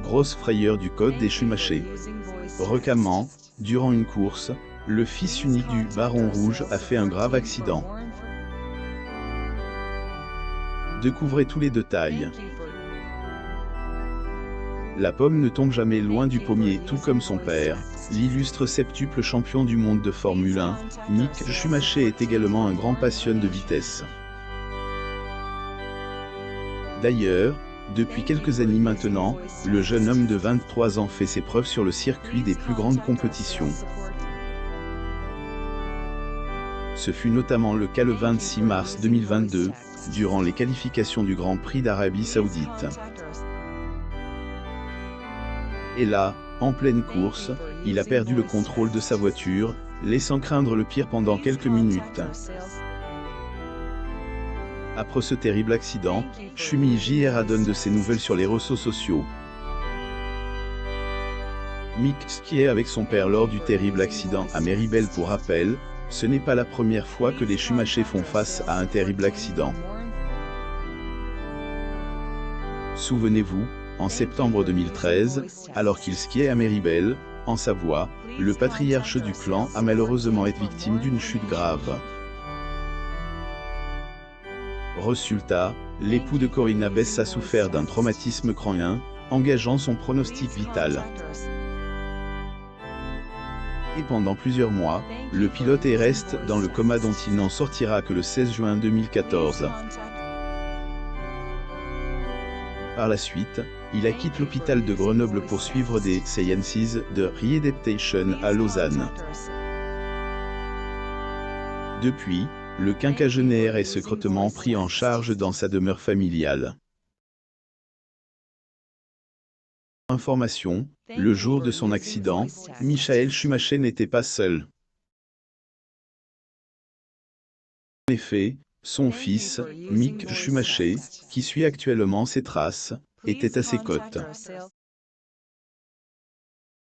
Grosse frayeur du code des Schumacher. Récemment, durant une course, le fils unique du Baron Rouge a fait un grave accident. Découvrez tous les détails. La pomme ne tombe jamais loin du pommier, tout comme son père. L'illustre septuple champion du monde de Formule 1, Mick Schumacher est également un grand passionné de vitesse. D'ailleurs, depuis quelques années maintenant, le jeune homme de 23 ans fait ses preuves sur le circuit des plus grandes compétitions. Ce fut notamment le cas le 26 mars 2022, durant les qualifications du Grand Prix d'Arabie Saoudite. Et là, en pleine course, il a perdu le contrôle de sa voiture, laissant craindre le pire pendant quelques minutes. Après ce terrible accident, Schumacher donne de ses nouvelles sur les réseaux sociaux. Mick skiait avec son père lors du terrible accident à Meribel. Pour rappel, ce n'est pas la première fois que les Schumacher font face à un terrible accident. Souvenez-vous, en septembre 2013, alors qu'il skiait à Meribel, en Savoie, le patriarche du clan a malheureusement été victime d'une chute grave. Résultat, l'époux de Corinna Bess a souffert d'un traumatisme crânien, engageant son pronostic vital. Et pendant plusieurs mois, le pilote reste dans le coma dont il n'en sortira que le 16 juin 2014. Par la suite, il quitte l'hôpital de Grenoble pour suivre des séances de réadaptation à Lausanne. Depuis, le quinquagénaire est secrètement pris en charge dans sa demeure familiale. Information, le jour de son accident, Michael Schumacher n'était pas seul. En effet, son fils, Mick Schumacher, qui suit actuellement ses traces, était à ses côtés.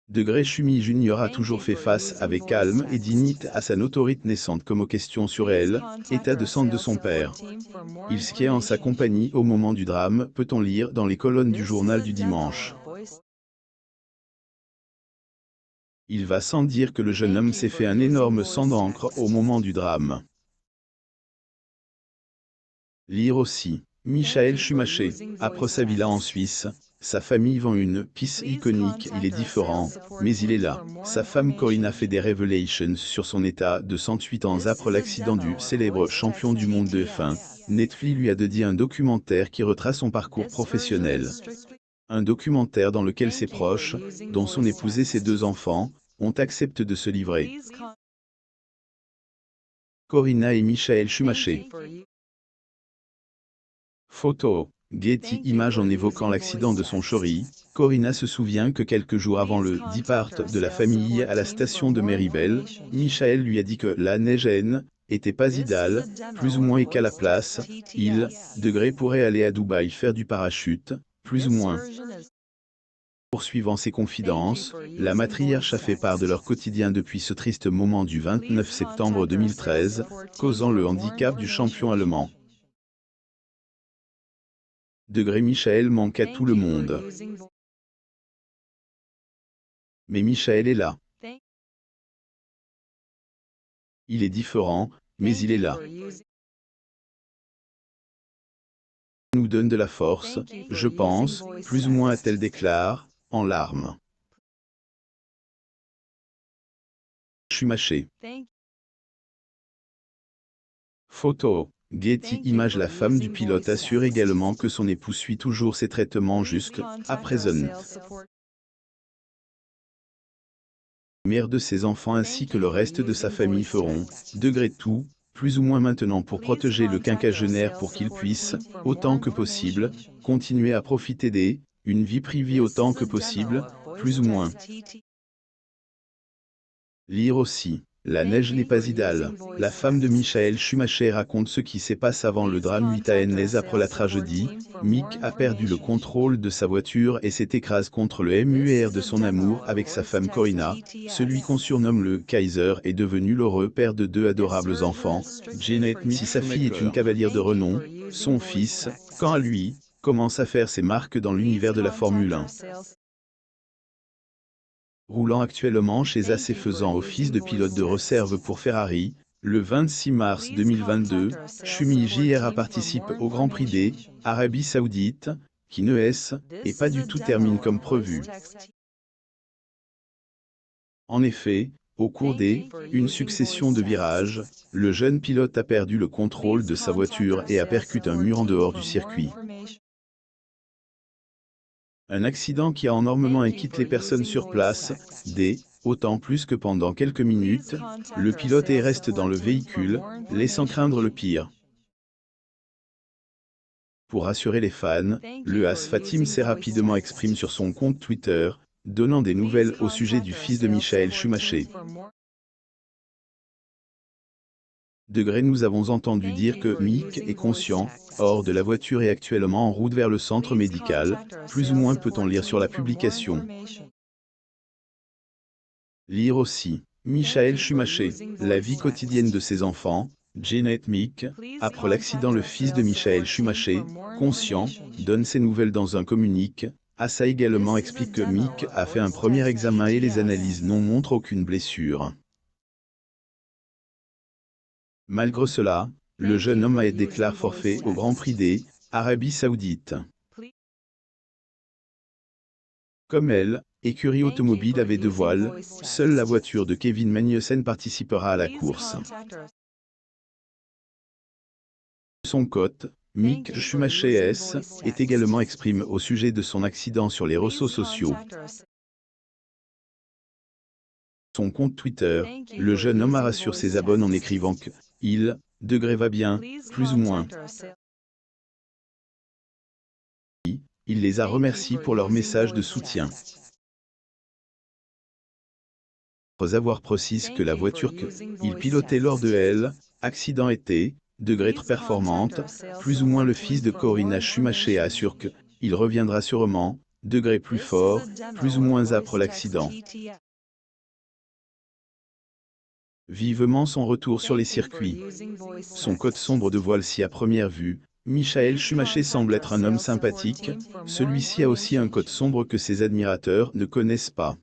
Degré Schumi Junior a toujours fait face avec calme et dignité à sa notoriété naissante comme aux questions sur elle, état de santé de son père. Il skiait en sa compagnie au moment du drame, peut-on lire dans les colonnes du journal du dimanche. Il va sans dire que le jeune homme s'est fait un énorme sang d'encre au moment du drame. Lire aussi, Michael Schumacher, après sa villa en Suisse, sa famille vend une piste iconique, il est différent, mais il est là. Sa femme Corinna fait des révélations sur son état de 108 ans après l'accident du célèbre champion du monde de F1. Netflix lui a dédié un documentaire qui retrace son parcours professionnel. Un documentaire dans lequel ses proches, dont son épouse et ses 2 enfants, ont accepté de se livrer. Corinna et Michael Schumacher. Photo, Getty Images. En évoquant l'accident de son chéri, Corinna se souvient que quelques jours avant le départ de la famille à la station de Meribel, Michael lui a dit que la neige était pas idéale, plus ou moins, et qu'à la place, il pourrait aller à Dubaï faire du parachute, plus ou moins. Poursuivant ses confidences, la matriarche a fait part de leur quotidien depuis ce triste moment du 29 septembre 2013, causant le handicap du champion allemand. Michael manque à tout le monde. Mais Michael est là. Il est différent, mais il est là. Il nous donne de la force, je pense, plus ou moins, a-t-elle déclaré, en larmes. Schumacher. Photo, Getty Images. La femme du pilote assure également que son époux suit toujours ses traitements jusqu'à présent. La mère de ses enfants ainsi que le reste de sa famille feront, tout, plus ou moins maintenant, pour protéger le quinquagénaire pour qu'il puisse, autant que possible, continuer à profiter une vie privée autant que possible, plus ou moins. Lire aussi, la neige n'est pas idéale. La femme de Michael Schumacher raconte ce qui s'est passé avant le drame 8 ans après la tragédie. Mick a perdu le contrôle de sa voiture et s'est écrasé contre le mur de son amour avec sa femme Corinna. Celui qu'on surnomme le Kaiser est devenu l'heureux père de 2 adorables enfants. Janet, si sa fille est une cavalière de renom, son fils, quant à lui, commence à faire ses marques dans l'univers de la Formule 1. roulant actuellement chez AC faisant office de pilote de réserve pour Ferrari. Le 26 mars 2022, Shumi JR participe au Grand Prix des Arabie Saoudite, qui ne est et pas du tout termine comme prévu. En effet, au cours une succession de virages, le jeune pilote a perdu le contrôle de sa voiture et a percuté un mur en dehors du circuit. Un accident qui a énormément inquiété les personnes sur place, autant plus que pendant quelques minutes, le pilote reste dans le véhicule, laissant craindre le pire. Pour rassurer les fans, le As Fatim s'est rapidement exprimé sur son compte Twitter, donnant des nouvelles au sujet du fils de Michael Schumacher. Nous avons entendu dire que Mick est conscient, hors de la voiture et actuellement en route vers le centre médical, plus ou moins peut-on lire sur la publication. Lire aussi, Michael Schumacher, la vie quotidienne de ses enfants, Janet Mick, après l'accident le fils de Michael Schumacher, conscient, donne ses nouvelles dans un communiqué. Asa également explique que Mick a fait un premier examen et les analyses non montrent aucune blessure. Malgré cela, le jeune homme a été déclaré forfait au Grand Prix des Arabie Saoudite. Comme elle, écurie automobile avait 2 voiles, seule la voiture de Kevin Magnussen participera à la course. Son coach, Mick Schumacher est également exprimé au sujet de son accident sur les réseaux sociaux. Son compte Twitter, le jeune homme rassure ses abonnés en écrivant que il va bien, plus ou moins. Il les a remerciés pour leur message de soutien. Après avoir précisé que la voiture qu'il pilotait lors de accident était très performante, plus ou moins le fils de Corina Schumacher assure que il reviendra sûrement, plus fort, plus ou moins après l'accident. Vivement son retour sur les circuits. Son code sombre de voile si à première vue, Michael Schumacher semble être un homme sympathique, celui-ci a aussi un code sombre que ses admirateurs ne connaissent pas.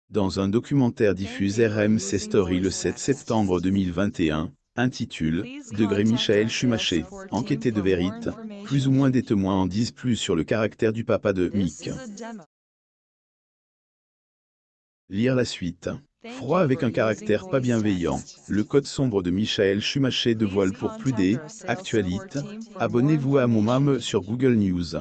Dans un documentaire diffusé RMC Story le 7 septembre 2021, intitulé « Michael Schumacher, enquêté de vérité », plus ou moins des témoins en disent plus sur le caractère du papa de Mick. Lire la suite. Froid avec un caractère pas bienveillant, le code sombre de Michael Schumacher dévoile pour plus d'actualités. Abonnez-vous à mon mam sur Google News.